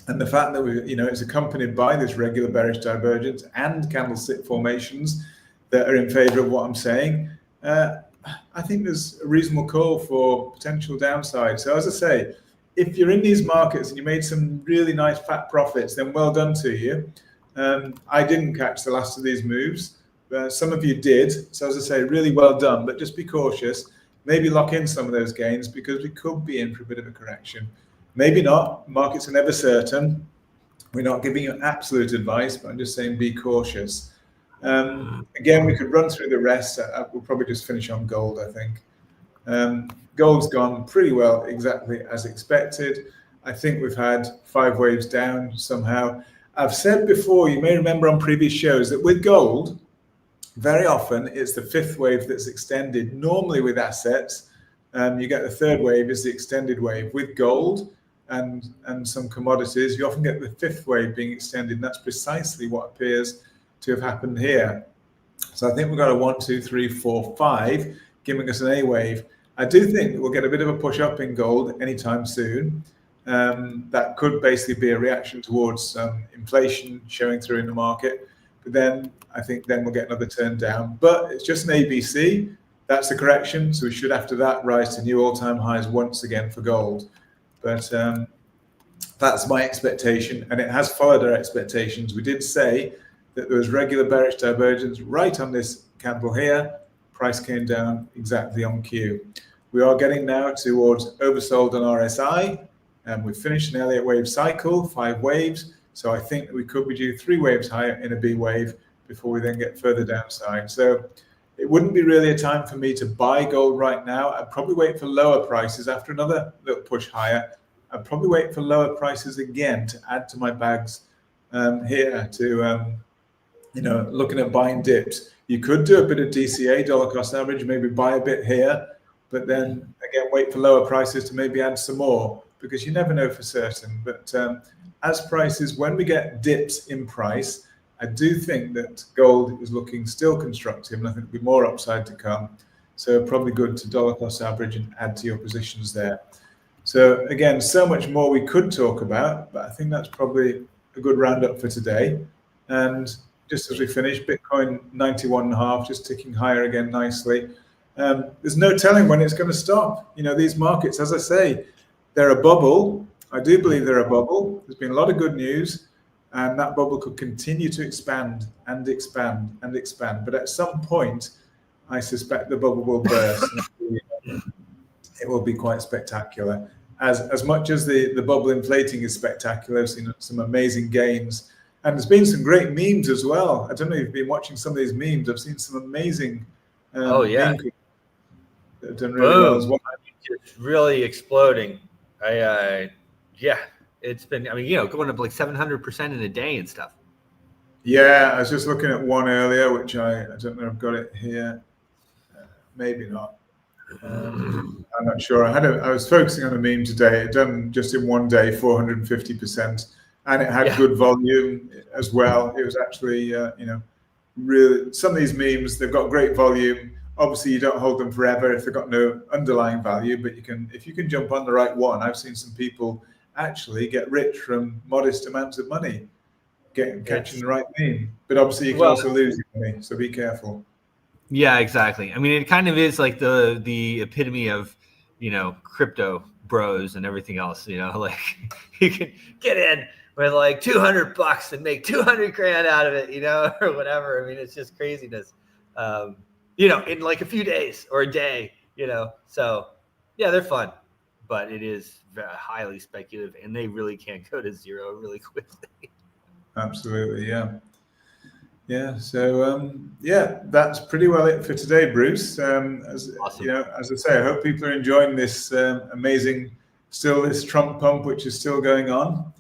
And the fact that it's accompanied by this regular bearish divergence and candlestick formations that are in favor of what I'm saying, I think there's a reasonable call for potential downside. So as I say, if you're in these markets and you made some really nice fat profits, then well done to you. I didn't catch the last of these moves. Some of you did. So as I say, really well done, but just be cautious. Maybe lock in some of those gains because we could be in for a bit of a correction. Maybe not. Markets are never certain. We're not giving you absolute advice, but I'm just saying be cautious. Again, we could run through the rest. We'll probably just finish on gold, I think. Gold's gone pretty well, exactly as expected. I think we've had 5 waves down somehow. I've said before, you may remember on previous shows, that with gold, very often it's the 5th wave that's extended. Normally with assets, you get the 3rd wave is the extended wave. With gold and some commodities, you often get the 5th wave being extended, and that's precisely what appears to have happened here. So I think we've got a 1, 2, 3, 4, 5, giving us an A wave. I do think that we'll get a bit of a push up in gold anytime soon. That could basically be a reaction towards inflation showing through in the market. But then I think then we'll get another turn down. But it's just an ABC. That's the correction. So we should, after that, rise to new all-time highs once again for gold. But that's my expectation. And it has followed our expectations. We did say that there was regular bearish divergence right on this candle here. Price came down exactly on cue. We are getting now towards oversold on RSI. And we've finished an Elliott wave cycle, 5 waves. So I think that we could be due 3 waves higher in a B wave before we then get further downside. So it wouldn't be really a time for me to buy gold right now. I'd probably wait for lower prices after another little push higher. I'd probably wait for lower prices again to add to my bags here to, looking at buying dips. You could do a bit of DCA, dollar cost average, maybe buy a bit here, but then again, wait for lower prices to maybe add some more, because you never know for certain. But as prices, when we get dips in price, I do think that gold is looking still constructive, and I think there'll be more upside to come. So probably good to dollar cost average and add to your positions there. So again, so much more we could talk about, but I think that's probably a good roundup for today. And just as we finish, Bitcoin 91.5, just ticking higher again nicely. There's no telling when it's going to stop. These markets, as I say, they're a bubble. I do believe they're a bubble. There's been a lot of good news, and that bubble could continue to expand and expand and expand. But at some point, I suspect the bubble will burst. It will be quite spectacular. As much as the bubble inflating is spectacular, I've seen some amazing gains. And there's been some great memes as well. I don't know if you've been watching some of these memes. I've seen some amazing memes that have done really well as well. It's really exploding. It's been, going up like 700% in a day and stuff. Yeah, I was just looking at one earlier, which I don't know if I've got it here. Maybe not. I'm not sure. I was focusing on a meme today. It done just in one day 450%, and it had good volume as well. It was actually, really, some of these memes, they've got great volume. Obviously, you don't hold them forever if they've got no underlying value, but if you can jump on the right one. I've seen some people actually get rich from modest amounts of money, catching the right meme. But obviously, you can also lose your money, so be careful. Yeah, exactly. I mean, it kind of is like the epitome of, crypto bros and everything else. Like you can get in with like $200 and make 200 grand out of it, or whatever. I mean, it's just craziness, in like a few days or a day, so yeah, they're fun, but it is very highly speculative and they really can't go to zero really quickly. Absolutely. Yeah. So, that's pretty well it for today, Bruce. As Awesome. as I say, I hope people are enjoying this amazing, this Trump pump, which is still going on.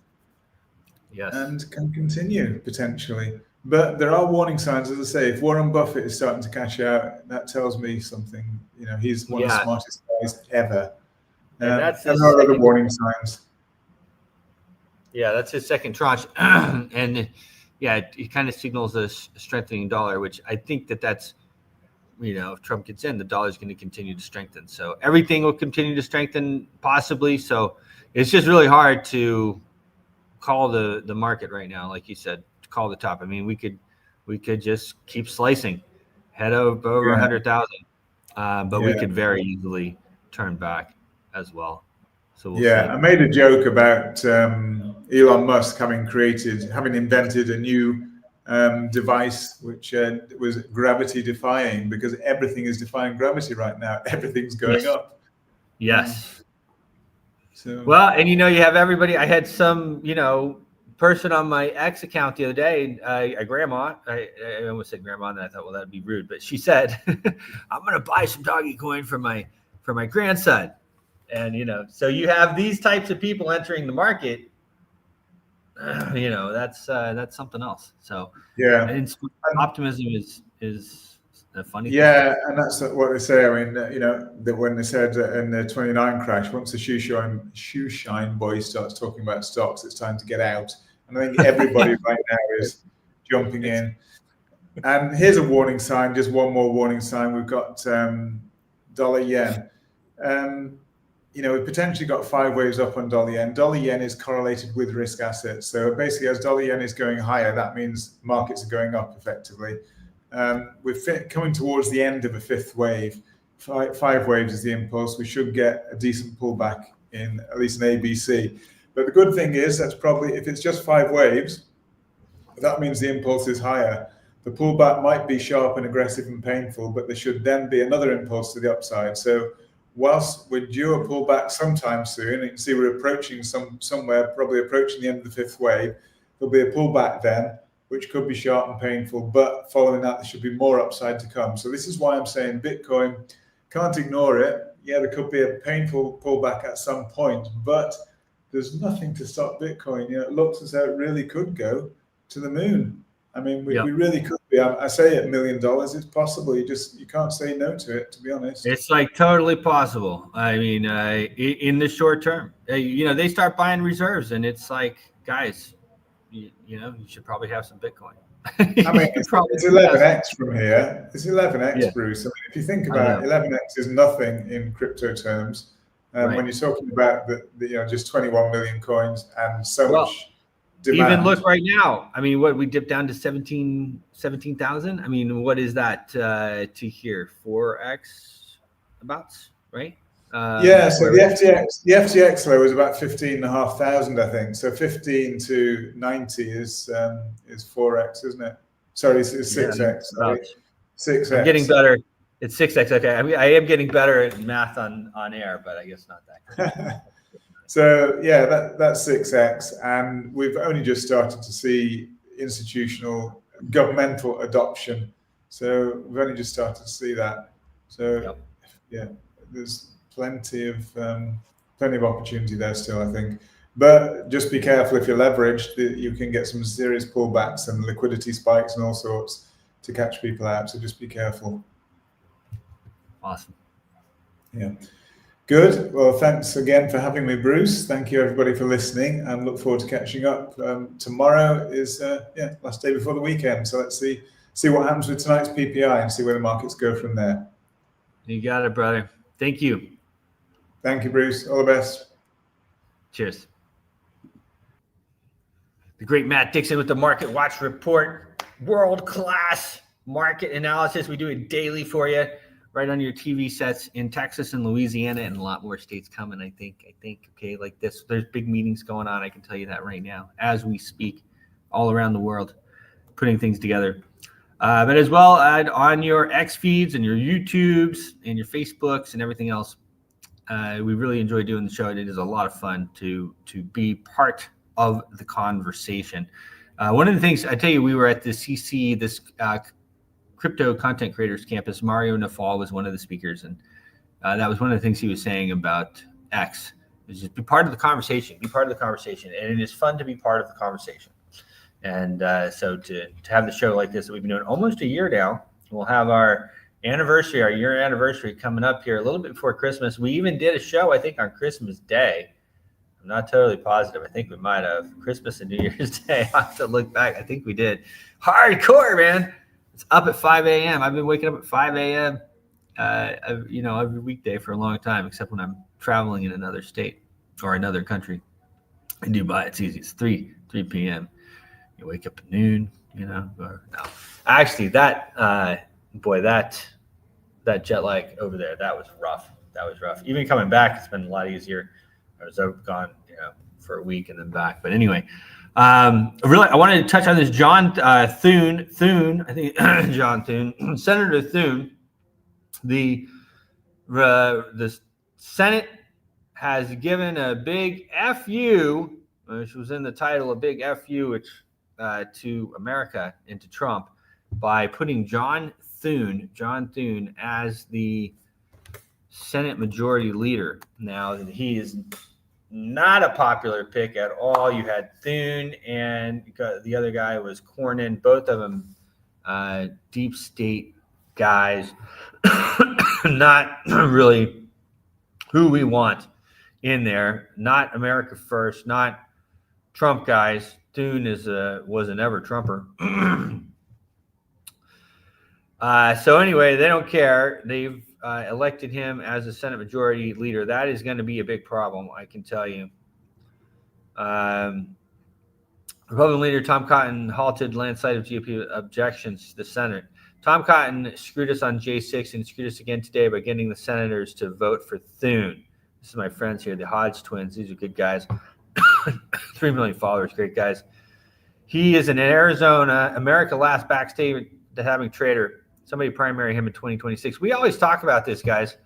Yes. And can continue potentially. But there are warning signs, as I say. If Warren Buffett is starting to cash out, that tells me something. He's one of the smartest guys ever. And that's there are other warning signs. Yeah, that's his second tranche. And it kind of signals a strengthening dollar, which I think that's, if Trump gets in, the dollar is going to continue to strengthen. So everything will continue to strengthen possibly. So it's just really hard to call the market right now, like you said, call the top. I mean, we could just keep slicing, head over 100,000, but we could very easily turn back as well. So we'll see. I made a joke about Elon Musk having invented a new device which was gravity defying, because everything is defying gravity right now. Everything's going up. Yes. So, well, and you have everybody. I had some, person on my X account the other day, a grandma. I almost said grandma, and I thought, well, that'd be rude. But she said, "I'm going to buy some doggy coin for my grandson." And so you have these types of people entering the market. That's something else. So and optimism is a funny thing. And that's what they say. I mean, that when they said in the 29 crash, once the shoe shine boy starts talking about stocks, it's time to get out. And I think everybody right now is jumping in. And here's a warning sign, just one more warning sign. We've got dollar yen. We've potentially got 5 waves up on dollar yen. Dollar yen is correlated with risk assets. So basically, as dollar yen is going higher, that means markets are going up effectively. We're coming towards the end of a 5th wave. 5 waves is the impulse. We should get a decent pullback in at least an ABC. But the good thing is that's probably, if it's just 5 waves, that means the impulse is higher. The pullback might be sharp and aggressive and painful, but there should then be another impulse to the upside. So whilst we're due a pullback sometime soon, you can see we're approaching somewhere, probably approaching the end of the 5th wave, there'll be a pullback then, which could be sharp and painful, but following that, there should be more upside to come. So this is why I'm saying Bitcoin, can't ignore it. Yeah, there could be a painful pullback at some point, but there's nothing to stop Bitcoin. It looks as though it really could go to the moon. I mean, we really could be. I say $1 million, it's possible. You can't say no to it, to be honest. It's like totally possible. I mean, in the short term, they start buying reserves, and it's like, guys, you should probably have some Bitcoin. I mean, it's 11x from here. It's 11x, Bruce. I mean, if you think about it, 11x is nothing in crypto terms. When you're talking about just 21 million coins and so much demand. Even look right now. I mean, what we dipped down to 17,000. I mean, what is that to here? 4x abouts, right? So the FTX low is about 15,500, I think. So 15 to 90 is 4x, isn't it? Sorry, it's 6x. Sorry. 6x. I'm getting better. It's 6x. Okay, I mean, I am getting better at math on air, but I guess not that good. So that's 6x, and we've only just started to see institutional governmental adoption. So we've only just started to see that. So there's plenty of opportunity there still, I think. But just be careful if you're leveraged. You can get some serious pullbacks and liquidity spikes and all sorts to catch people out. So just be careful. Awesome. Yeah. Good. Well, thanks again for having me, Bruce. Thank you, everybody, for listening, and look forward to catching up. Tomorrow is last day before the weekend. So let's see what happens with tonight's PPI and see where the markets go from there. You got it, brother. Thank you. Thank you, Bruce. All the best. Cheers. The great Matt Dixon with the Market Watch Report. World-class market analysis. We do it daily for you. right on your TV sets in Texas and Louisiana and a lot more states coming. I think, okay, like this, there's big meetings going on. I can tell you that right now as we speak, all around the world, putting things together. But as well on your X feeds and your YouTubes and your Facebooks and everything else. We really enjoy doing the show. It is a lot of fun to be part of the conversation. One of the things I tell you, we were at the CC, this crypto content creators campus. Mario Nafal was one of the speakers, and that was one of the things he was saying about X. Is just be part of the conversation. Be part of the conversation, and it is fun to be part of the conversation. And so to have the show like this that we've been doing almost a year now, we'll have our anniversary, our year anniversary coming up here a little bit before Christmas. We even did a show, I think, on Christmas Day. I'm not totally positive. I think we might have Christmas and New Year's Day. I have to look back. I think we did. Hardcore, man. It's up at 5 a.m. I've been waking up at 5 a.m. Every weekday for a long time, except when I'm traveling in another state or another country. In Dubai, it's easy. It's 3 p.m. You wake up at noon, or no. Actually, that jet lag over there, that was rough. Even coming back, it's been a lot easier. I was gone, for a week and then back. But anyway, really, I wanted to touch on this John Thune, I think John Thune, Senator Thune. The Senate has given a big FU, which was in the title, a big FU, which to America and to Trump, by putting John Thune as the Senate Majority Leader. Now, he is not a popular pick at all. You had Thune and the other guy was Cornyn, both of them deep state guys, not really who we want in there, not America first, not Trump guys. Thune was an ever Trumper. So anyway, they don't care. They've elected him as a Senate Majority Leader. That is going to be a big problem, I can tell you. Republican leader Tom Cotton halted landslide of GOP objections to the Senate. Tom Cotton screwed us on J6 and screwed us again today by getting the senators to vote for Thune. This is my friends here, the Hodge twins. These are good guys. 3 million followers, great guys. He is in Arizona, America last backstage to having traitor. Somebody primary him in 2026. We always talk about this, guys,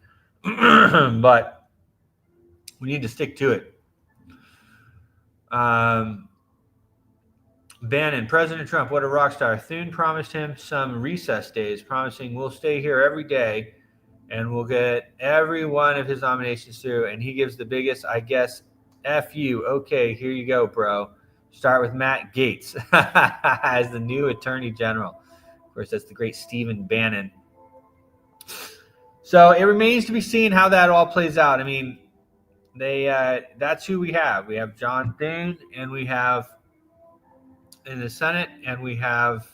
but we need to stick to it. Bannon, President Trump, what a rock star. Thune promised him some recess days, promising we'll stay here every day and we'll get every one of his nominations through. And he gives the biggest, I guess, F you. Okay, here you go, bro. Start with Matt Gaetz as the new Attorney General. Of course, that's the great Stephen Bannon. So it remains to be seen how that all plays out. I mean, that's who we have. We have John Thune, and we have in the Senate, and we have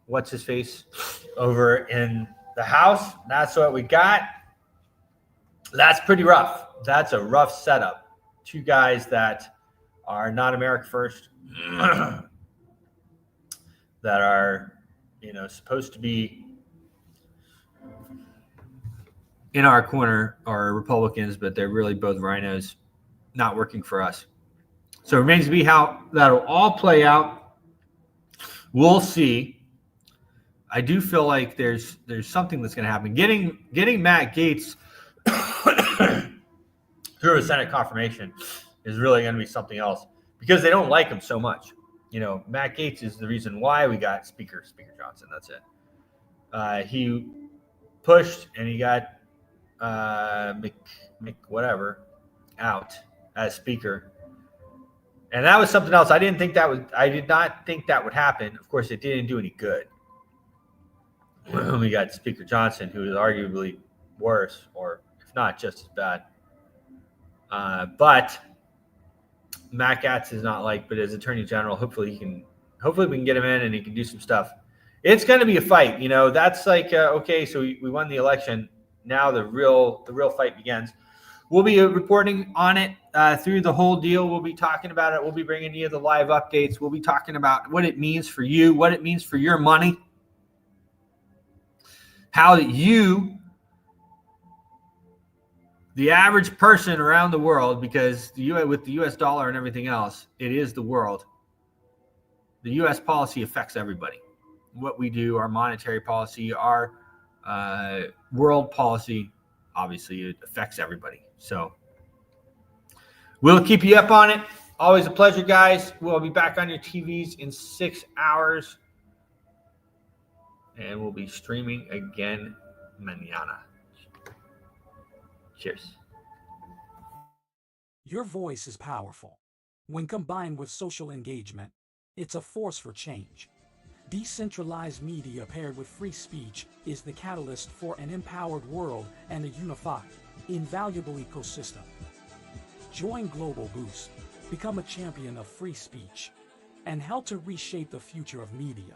what's his face over in the House. That's what we got. That's pretty rough. That's a rough setup. Two guys that are not America first, that are, supposed to be in our corner, are Republicans, but they're really both rhinos, not working for us. So it remains to be how that'll all play out. We'll see. I do feel like there's something that's going to happen. Getting Matt Gaetz through a Senate confirmation is really going to be something else because they don't like him so much. Matt Gaetz is the reason why we got Speaker Johnson. That's it. He pushed and he got whatever out as Speaker. And that was something else. I did not think that would happen. Of course, it didn't do any good. We got Speaker Johnson, who is arguably worse, or if not just as bad. But Matt Gaetz is not like, but as Attorney General, hopefully we can get him in and he can do some stuff. It's going to be a fight. That's like, okay, so we won the election. Now the real fight begins. We'll be reporting on it through the whole deal. We'll be talking about it. We'll be bringing you the live updates. We'll be talking about what it means for you, what it means for your money. how you, the average person around the world, because with the US dollar and everything else, it is the world. The US policy affects everybody. What we do, our monetary policy, our world policy, obviously it affects everybody. So we'll keep you up on it. Always a pleasure, guys. We'll be back on your TVs in 6 hours. And we'll be streaming again mañana. Cheers. Your voice is powerful. When combined with social engagement, it's a force for change. Decentralized media paired with free speech is the catalyst for an empowered world and a unified, invaluable ecosystem. Join Global Boost, become a champion of free speech, and help to reshape the future of media.